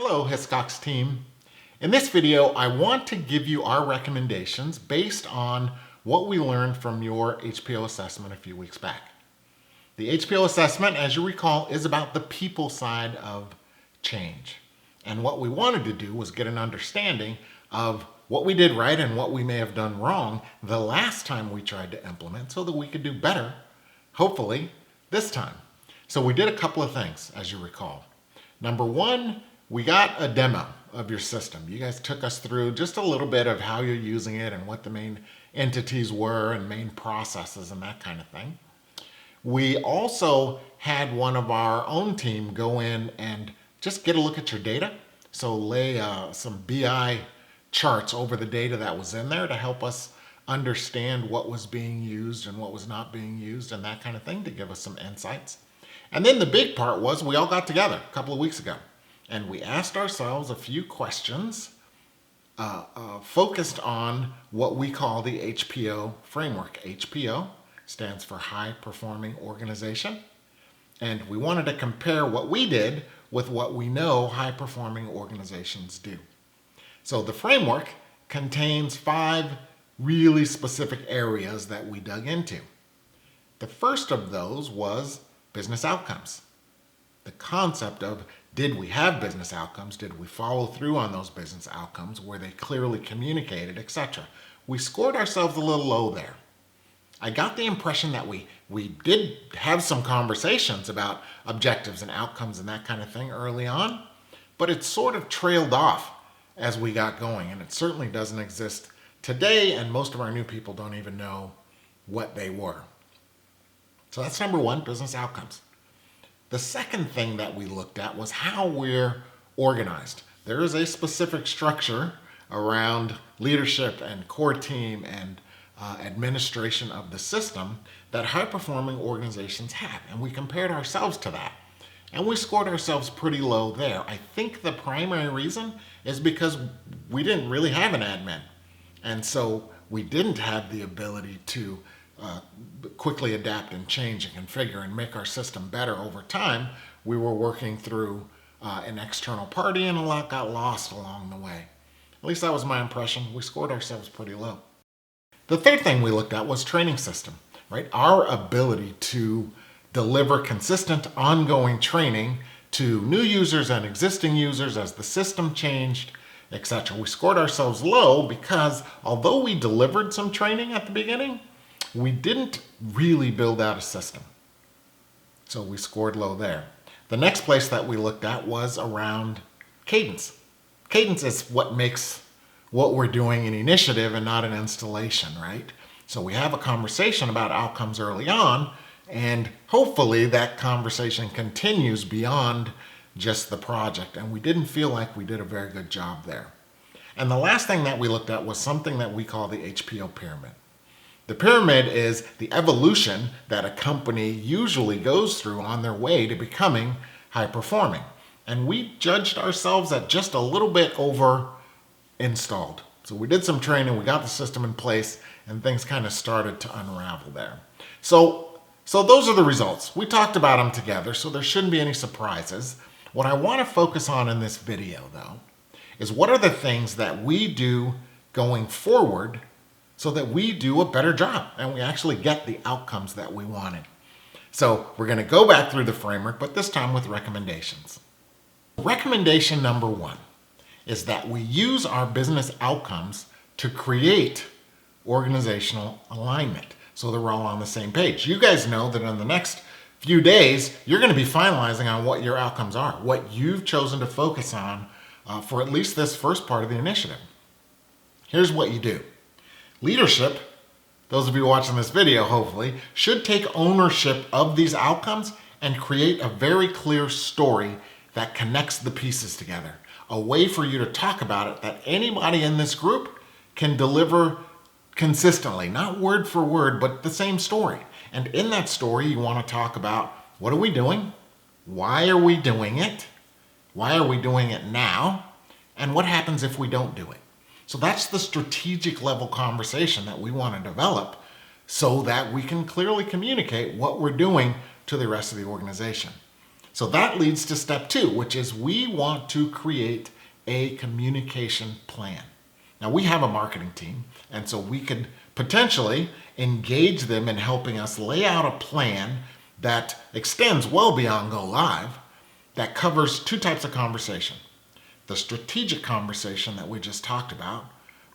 Hello, Hiscox team. In this video, I want to give you our recommendations based on what we learned from your HPO assessment a few weeks back. The HPO assessment, as you recall, is about the people side of change. And what we wanted to do was get an understanding of what we did right and what we may have done wrong the last time we tried to implement so that we could do better, hopefully, this time. So we did a couple of things, as you recall. Number one, we got a demo of your system. You guys took us through just a little bit of how you're using it and what the main entities were and main processes and that kind of thing. We also had one of our own team go in and just get a look at your data. So lay some BI charts over the data that was in there to help us understand what was being used and what was not being used and that kind of thing to give us some insights. And then the big part was we all got together a couple of weeks ago and we asked ourselves a few questions focused on what we call the HPO framework. HPO stands for High Performing Organization. And we wanted to compare what we did with what we know high performing organizations do. So the framework contains 5 really specific areas that we dug into. The first of those was business outcomes. The concept of, did we have business outcomes? Did we follow through on those business outcomes? Were they clearly communicated, etc.? We scored ourselves a little low there. I got the impression that we did have some conversations about objectives and outcomes and that kind of thing early on, but it sort of trailed off as we got going, and it certainly doesn't exist today, and most of our new people don't even know what they were. So that's number one, business outcomes. The second thing that we looked at was how we're organized. There is a specific structure around leadership and core team and administration of the system that high-performing organizations have, and we compared ourselves to that. And we scored ourselves pretty low there. I think the primary reason is because we didn't really have an admin, and so we didn't have the ability to quickly adapt and change and configure and make our system better over time. We were working through an external party and a lot got lost along the way. At least that was my impression. We scored ourselves pretty low. The third thing we looked at was training system, right? Our ability to deliver consistent ongoing training to new users and existing users as the system changed, etc. We scored ourselves low because although we delivered some training at the beginning, we didn't really build out a system. So we scored low there. The next place that we looked at was around cadence. Cadence is what makes what we're doing an initiative and not an installation, right? So we have a conversation about outcomes early on, and hopefully that conversation continues beyond just the project, and we didn't feel like we did a very good job there. And the last thing that we looked at was something that we call the HPO pyramid. The pyramid is the evolution that a company usually goes through on their way to becoming high performing. And we judged ourselves at just a little bit over installed. So we did some training, we got the system in place, and things kind of started to unravel there. So those are the results. We talked about them together, so there shouldn't be any surprises. What I want to focus on in this video, though, is what are the things that we do going forward so that we do a better job and we actually get the outcomes that we wanted. So we're going to go back through the framework, but this time with recommendations. Recommendation number 1 is that we use our business outcomes to create organizational alignment so that we're all on the same page. You guys know that in the next few days, you're going to be finalizing on what your outcomes are, what you've chosen to focus on for at least this first part of the initiative. Here's what you do. Leadership, those of you watching this video hopefully, should take ownership of these outcomes and create a very clear story that connects the pieces together. A way for you to talk about it that anybody in this group can deliver consistently, not word for word, but the same story. And in that story, you want to talk about what are we doing? Why are we doing it? Why are we doing it now? And what happens if we don't do it? So that's the strategic level conversation that we want to develop so that we can clearly communicate what we're doing to the rest of the organization. So that leads to step 2, which is we want to create a communication plan. Now we have a marketing team, and so we could potentially engage them in helping us lay out a plan that extends well beyond go live, that covers 2 types of conversation. The strategic conversation that we just talked about,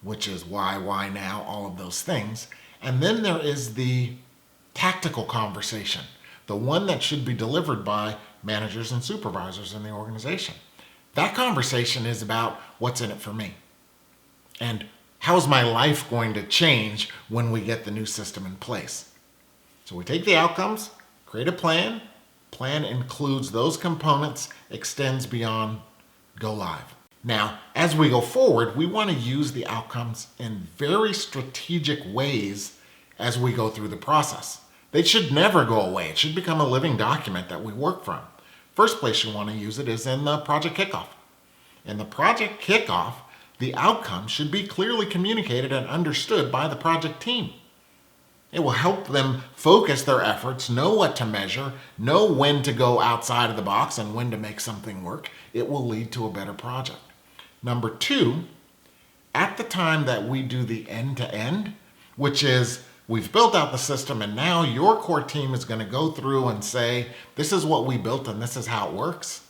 which is why now, all of those things. And then there is the tactical conversation, the one that should be delivered by managers and supervisors in the organization. That conversation is about what's in it for me. And how's my life going to change when we get the new system in place? So we take the outcomes, create a plan. Plan includes those components, extends beyond go live. Now, as we go forward, we want to use the outcomes in very strategic ways as we go through the process. They should never go away. It should become a living document that we work from. First place you want to use it is in the project kickoff. In the project kickoff, the outcome should be clearly communicated and understood by the project team. It will help them focus their efforts, know what to measure, know when to go outside of the box and when to make something work. It will lead to a better project. Number 2, at the time that we do the end-to-end, which is we've built out the system and now your core team is going to go through and say, this is what we built and this is how it works.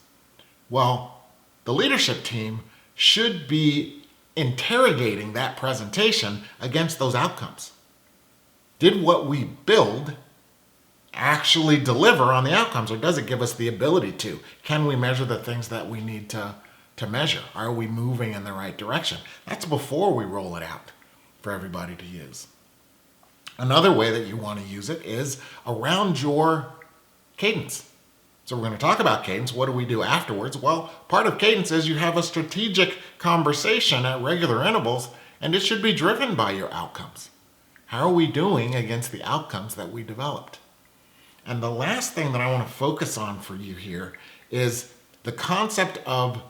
Well, the leadership team should be interrogating that presentation against those outcomes. Did what we build actually deliver on the outcomes, or does it give us the ability to? Can we measure the things that we need to measure? Are we moving in the right direction? That's before we roll it out for everybody to use. Another way that you want to use it is around your cadence. So we're going to talk about cadence. What do we do afterwards? Well, part of cadence is you have a strategic conversation at regular intervals, and it should be driven by your outcomes. How are we doing against the outcomes that we developed? And the last thing that I want to focus on for you here is the concept of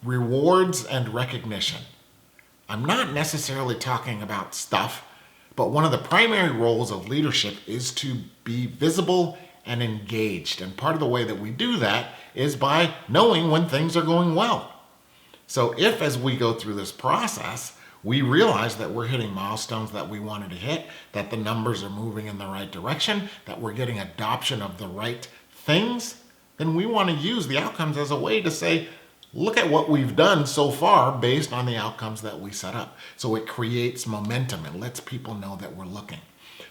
rewards and recognition. I'm not necessarily talking about stuff, but one of the primary roles of leadership is to be visible and engaged. And part of the way that we do that is by knowing when things are going well. So if, as we go through this process, we realize that we're hitting milestones that we wanted to hit, that the numbers are moving in the right direction, that we're getting adoption of the right things, then we want to use the outcomes as a way to say, look at what we've done so far based on the outcomes that we set up. So it creates momentum and lets people know that we're looking.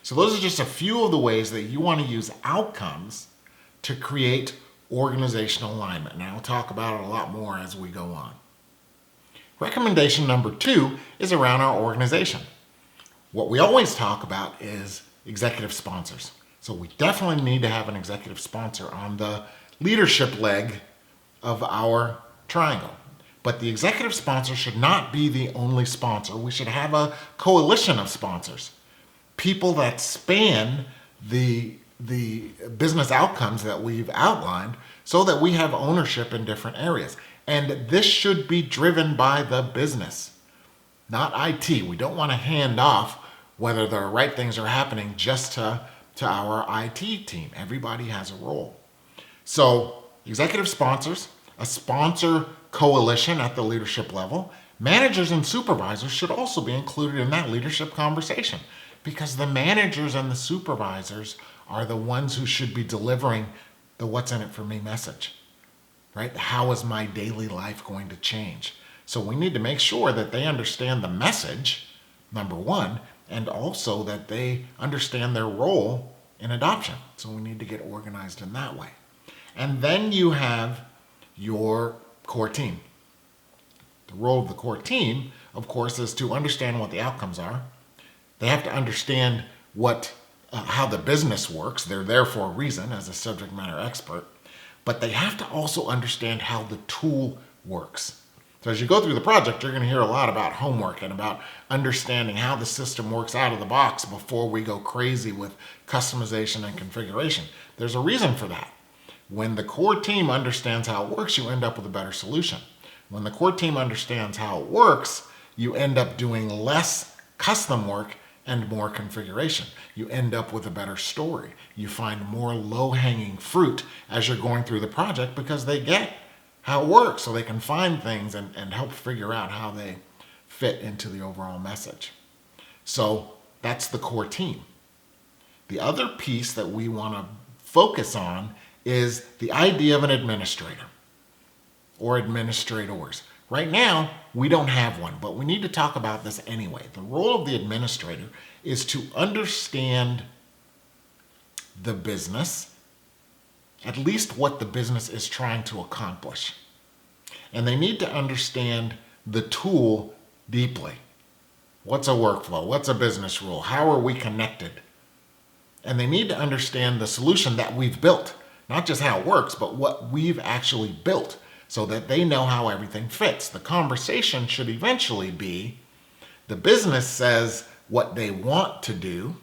So those are just a few of the ways that you want to use outcomes to create organizational alignment. And I'll talk about it a lot more as we go on. Recommendation number 2 is around our organization. What we always talk about is executive sponsors. So we definitely need to have an executive sponsor on the leadership leg of our triangle. But the executive sponsor should not be the only sponsor. We should have a coalition of sponsors. People that span the business outcomes that we've outlined so that we have ownership in different areas. And this should be driven by the business, not IT. We don't want to hand off whether the right things are happening just to our IT team. Everybody has a role. So executive sponsors, a sponsor coalition at the leadership level, managers and supervisors should also be included in that leadership conversation because the managers and the supervisors are the ones who should be delivering the what's in it for me message, right? How is my daily life going to change? So we need to make sure that they understand the message, number 1, and also that they understand their role in adoption. So we need to get organized in that way. And then you have your core team. The role of the core team, of course, is to understand what the outcomes are. They have to understand how the business works. They're there for a reason as a subject matter expert. But they have to also understand how the tool works. So as you go through the project, you're going to hear a lot about homework and about understanding how the system works out of the box before we go crazy with customization and configuration. There's a reason for that. When the core team understands how it works, you end up with a better solution. When the core team understands how it works, you end up doing less custom work and more configuration. You end up with a better story. You find more low-hanging fruit as you're going through the project because they get how it works, so they can find things and help figure out how they fit into the overall message. So that's the core team. The other piece that we want to focus on is the idea of an administrator or administrators. Right now, we don't have one, but we need to talk about this anyway. The role of the administrator is to understand the business, at least what the business is trying to accomplish. And they need to understand the tool deeply. What's a workflow? What's a business rule? How are we connected? And they need to understand the solution that we've built, not just how it works, but what we've actually built, so that they know how everything fits. The conversation should eventually be, the business says what they want to do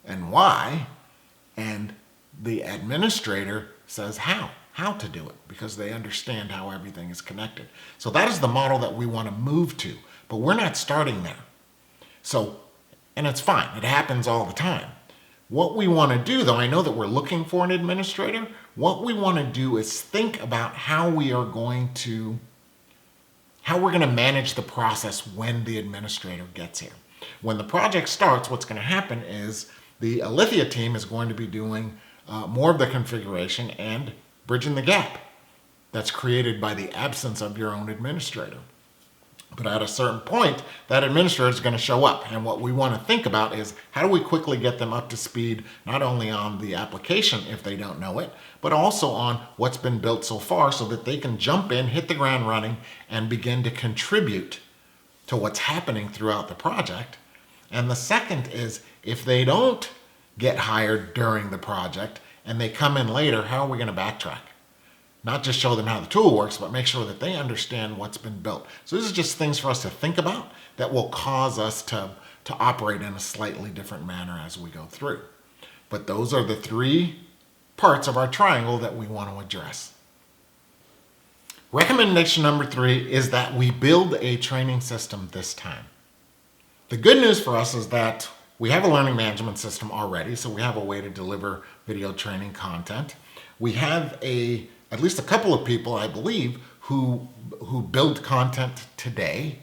and why, and the administrator says how to do it, because they understand how everything is connected. So that is the model that we want to move to, but we're not starting there. So, and it's fine, it happens all the time. What we want to do, though, I know that we're looking for an administrator. What we want to do is think about how we're going to manage the process when the administrator gets here. When the project starts, what's going to happen is the Alithya team is going to be doing more of the configuration and bridging the gap that's created by the absence of your own administrator. But at a certain point, that administrator is going to show up. And what we want to think about is, how do we quickly get them up to speed, not only on the application if they don't know it, but also on what's been built so far, so that they can jump in, hit the ground running, and begin to contribute to what's happening throughout the project. And the second is, if they don't get hired during the project and they come in later, how are we going to backtrack? Not just show them how the tool works, but make sure that they understand what's been built. So this is just things for us to think about that will cause us to operate in a slightly different manner as we go through. But those are the three parts of our triangle that we want to address. Recommendation number 3 is that we build a training system this time. The good news for us is that we have a learning management system already, so we have a way to deliver video training content. We have at least a couple of people, I believe, who build content today.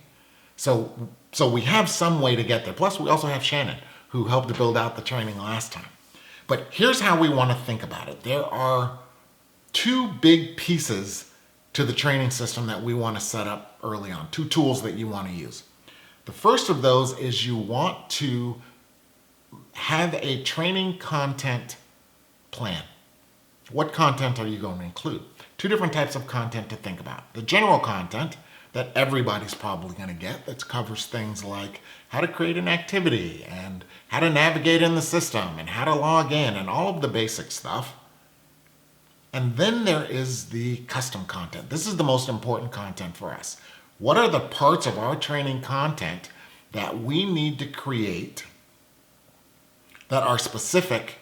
So we have some way to get there. Plus, we also have Shannon, who helped to build out the training last time. But here's how we want to think about it. There are 2 big pieces to the training system that we want to set up early on, 2 tools that you want to use. The first of those is you want to have a training content plan. What content are you going to include? 2 different types of content to think about. The general content that everybody's probably going to get, that covers things like how to create an activity and how to navigate in the system and how to log in and all of the basic stuff. And then there is the custom content. This is the most important content for us. What are the parts of our training content that we need to create that are specific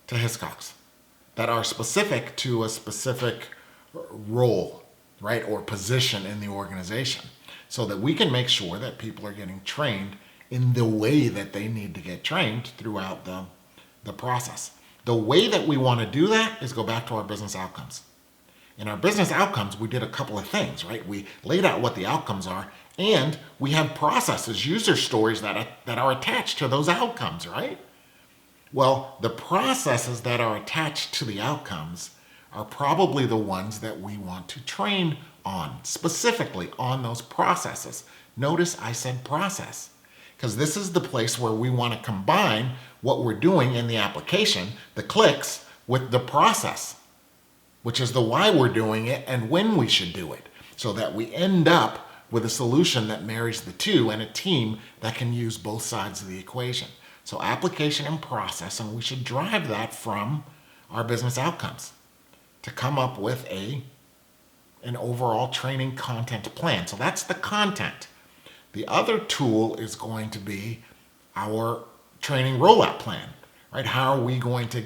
to Hiscox, that are specific to a specific role, right, or position in the organization, so that we can make sure that people are getting trained in the way that they need to get trained throughout the process. The way that we want to do that is go back to our business outcomes. In our business outcomes, we did a couple of things, right? We laid out what the outcomes are, and we have processes, user stories that are attached to those outcomes, right? Well, the processes that are attached to the outcomes are probably the ones that we want to train on, specifically on those processes. Notice I said process, because this is the place where we want to combine what we're doing in the application, the clicks, with the process, which is the why we're doing it and when we should do it, so that we end up with a solution that marries the 2 and a team that can use both sides of the equation. So application and process, and we should drive that from our business outcomes to come up with an overall training content plan. So that's the content. The other tool is going to be our training rollout plan, right? How are we going to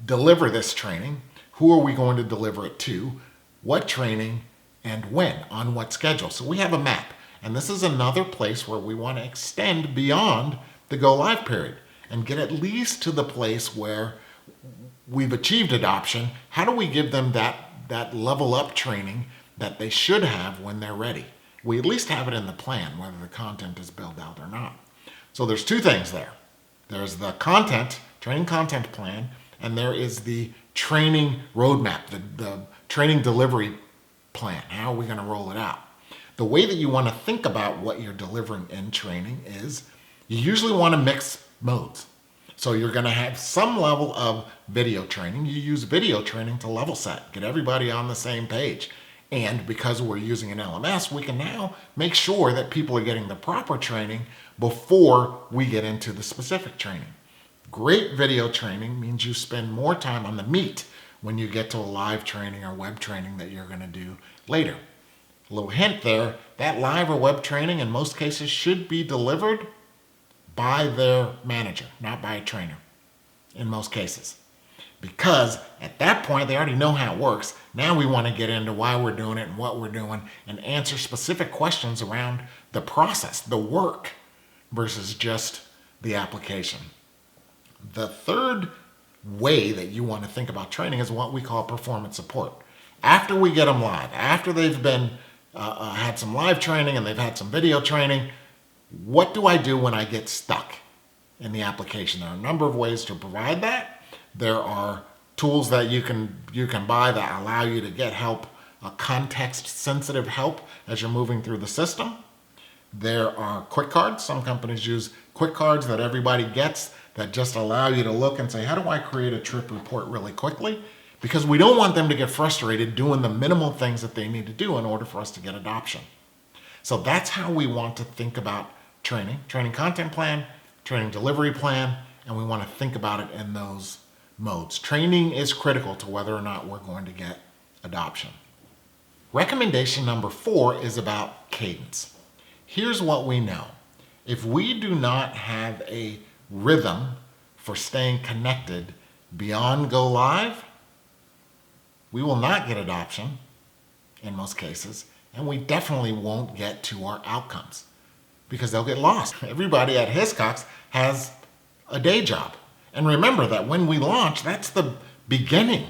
deliver this training? Who are we going to deliver it to? What training and when? On what schedule? So we have a map. And this is another place where we want to extend beyond the go live period and get at least to the place where we've achieved adoption. How do we give them that level up training that they should have when they're ready? We at least have it in the plan, whether the content is built out or not. So there's two things there. There's the content, training content plan, and there is the training roadmap, the training delivery plan. How are we going to roll it out? The way that you want to think about what you're delivering in training is you usually want to mix modes. So you're going to have some level of video training. You use video training to level set, get everybody on the same page. And because we're using an LMS, we can now make sure that people are getting the proper training before we get into the specific training. Great video training means you spend more time on the meat when you get to a live training or web training that you're going to do later. A little hint there, that live or web training in most cases should be delivered by their manager, not by a trainer in most cases. Because at that point, they already know how it works. Now we want to get into why we're doing it and what we're doing and answer specific questions around the process, the work, versus just the application. The third way that you want to think about training is what we call performance support. After we get them live, after they've been had some live training and they've had some video training, what do I do when I get stuck in the application? There are a number of ways to provide that. There are tools that you can buy that allow you to get help, context-sensitive help as you're moving through the system. There are quick cards. Some companies use quick cards that everybody gets that just allow you to look and say, how do I create a trip report really quickly? Because we don't want them to get frustrated doing the minimal things that they need to do in order for us to get adoption. So that's how we want to think about training content plan, training delivery plan, and we want to think about it in those modes. Training is critical to whether or not we're going to get adoption. Recommendation number 4 is about cadence. Here's what we know. If we do not have a rhythm for staying connected beyond go live, we will not get adoption in most cases, and we definitely won't get to our outcomes because they'll get lost. Everybody at Hiscox has a day job. And remember that when we launch, that's the beginning,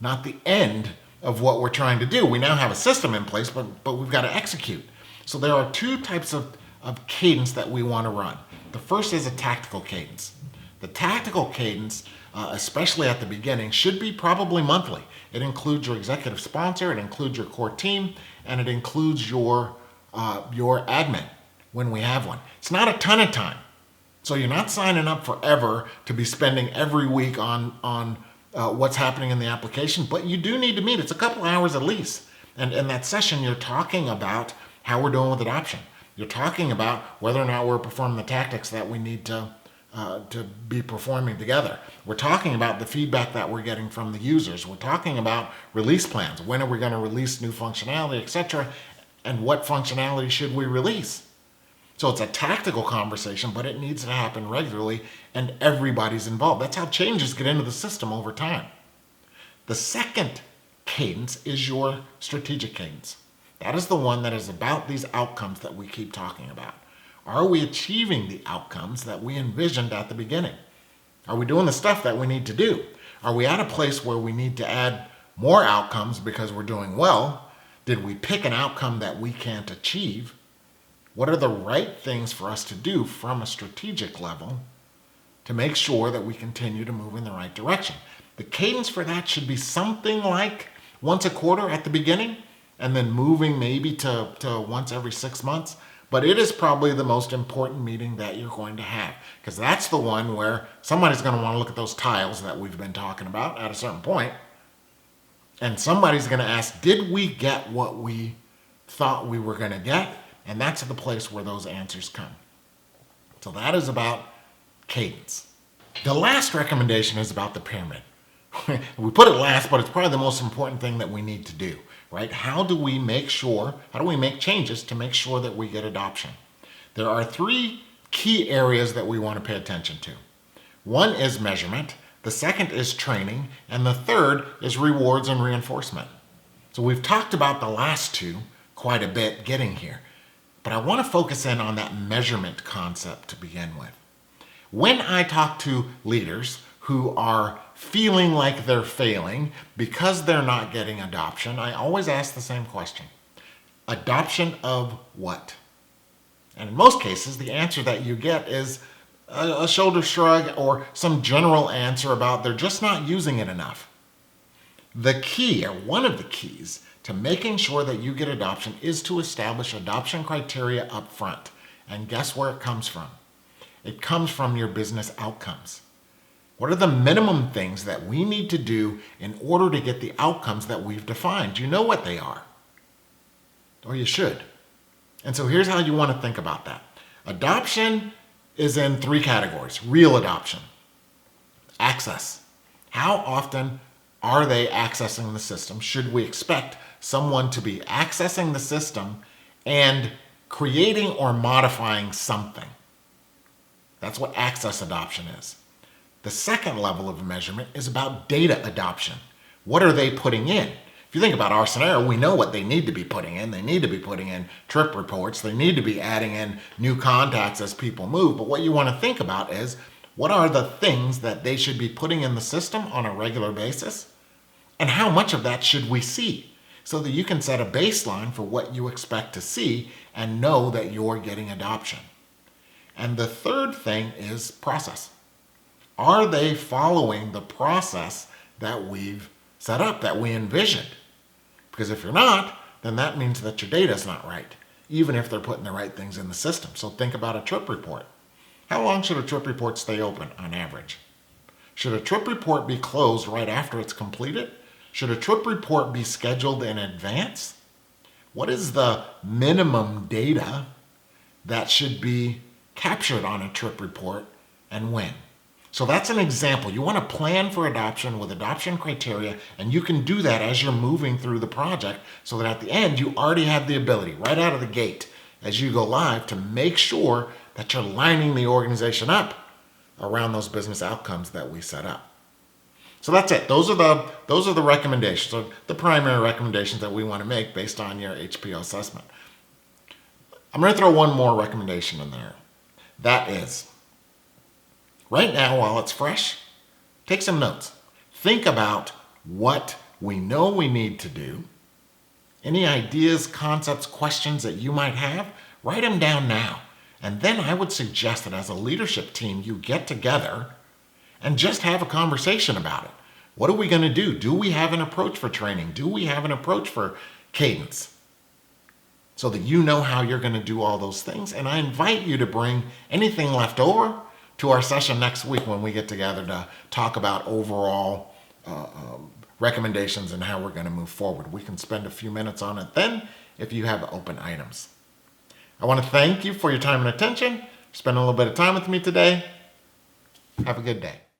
not the end of what we're trying to do. We now have a system in place, but we've got to execute. So there are two types of cadence that we want to run. The first is a tactical cadence. The tactical cadence, especially at the beginning, should be probably monthly. It includes your executive sponsor, it includes your core team, and it includes your admin when we have one. It's not a ton of time. So you're not signing up forever to be spending every week on what's happening in the application, but you do need to meet. It's a couple hours at least. And in that session, you're talking about how we're doing with adoption. You're talking about whether or not we're performing the tactics that we need to be performing together. We're talking about the feedback that we're getting from the users. We're talking about release plans. When are we going to release new functionality, etc., and what functionality should we release? So it's a tactical conversation, but it needs to happen regularly, and everybody's involved. That's how changes get into the system over time. The second cadence is your strategic cadence. That is the one that is about these outcomes that we keep talking about. Are we achieving the outcomes that we envisioned at the beginning? Are we doing the stuff that we need to do? Are we at a place where we need to add more outcomes because we're doing well? Did we pick an outcome that we can't achieve? What are the right things for us to do from a strategic level to make sure that we continue to move in the right direction? The cadence for that should be something like once a quarter at the beginning and then moving maybe to once every 6 months. But it is probably the most important meeting that you're going to have because that's the one where somebody's going to want to look at those tiles that we've been talking about at a certain point. And somebody's going to ask, did we get what we thought we were going to get? And that's the place where those answers come. So that is about cadence. The last recommendation is about the pyramid. We put it last, but it's probably the most important thing that we need to do, right? How do we make changes to make sure that we get adoption? There are 3 key areas that we want to pay attention to. One is measurement, the second is training, and the third is rewards and reinforcement. So we've talked about the last 2 quite a bit getting here. But I want to focus in on that measurement concept to begin with. When I talk to leaders who are feeling like they're failing because they're not getting adoption, I always ask the same question. Adoption of what? And in most cases, the answer that you get is a shoulder shrug or some general answer about they're just not using it enough. The key, or one of the keys, to making sure that you get adoption is to establish adoption criteria up front. And guess where it comes from? It comes from your business outcomes. What are the minimum things that we need to do in order to get the outcomes that we've defined? You know what they are, or you should. And so here's how you want to think about that. Adoption is in 3 categories. Real adoption. Access. How often are they accessing the system? Should we expect someone to be accessing the system and creating or modifying something? That's what access adoption is. The second level of measurement is about data adoption. What are they putting in? If you think about our scenario, we know what they need to be putting in. They need to be putting in trip reports. They need to be adding in new contacts as people move. But what you want to think about is, what are the things that they should be putting in the system on a regular basis? And how much of that should we see? So that you can set a baseline for what you expect to see and know that you're getting adoption. And the third thing is process. Are they following the process that we've set up, that we envisioned? Because if you're not, then that means that your data is not right, even if they're putting the right things in the system. So think about a trip report. How long should a trip report stay open on average? Should a trip report be closed right after it's completed? Should a trip report be scheduled in advance? What is the minimum data that should be captured on a trip report and when? So that's an example. You want to plan for adoption with adoption criteria, and you can do that as you're moving through the project so that at the end you already have the ability right out of the gate as you go live to make sure that you're lining the organization up around those business outcomes that we set up. So that's it. Those are the recommendations, or the primary recommendations that we want to make based on your HPO assessment. I'm going to throw one more recommendation in there. That is, right now while it's fresh, take some notes. Think about what we know we need to do. Any ideas, concepts, questions that you might have, write them down now. And then I would suggest that as a leadership team, you get together and just have a conversation about it. What are we going to do? Do we have an approach for training? Do we have an approach for cadence? So that you know how you're going to do all those things. And I invite you to bring anything left over to our session next week when we get together to talk about overall recommendations and how we're going to move forward. We can spend a few minutes on it then if you have open items. I want to thank you for your time and attention. Spend a little bit of time with me today. Have a good day.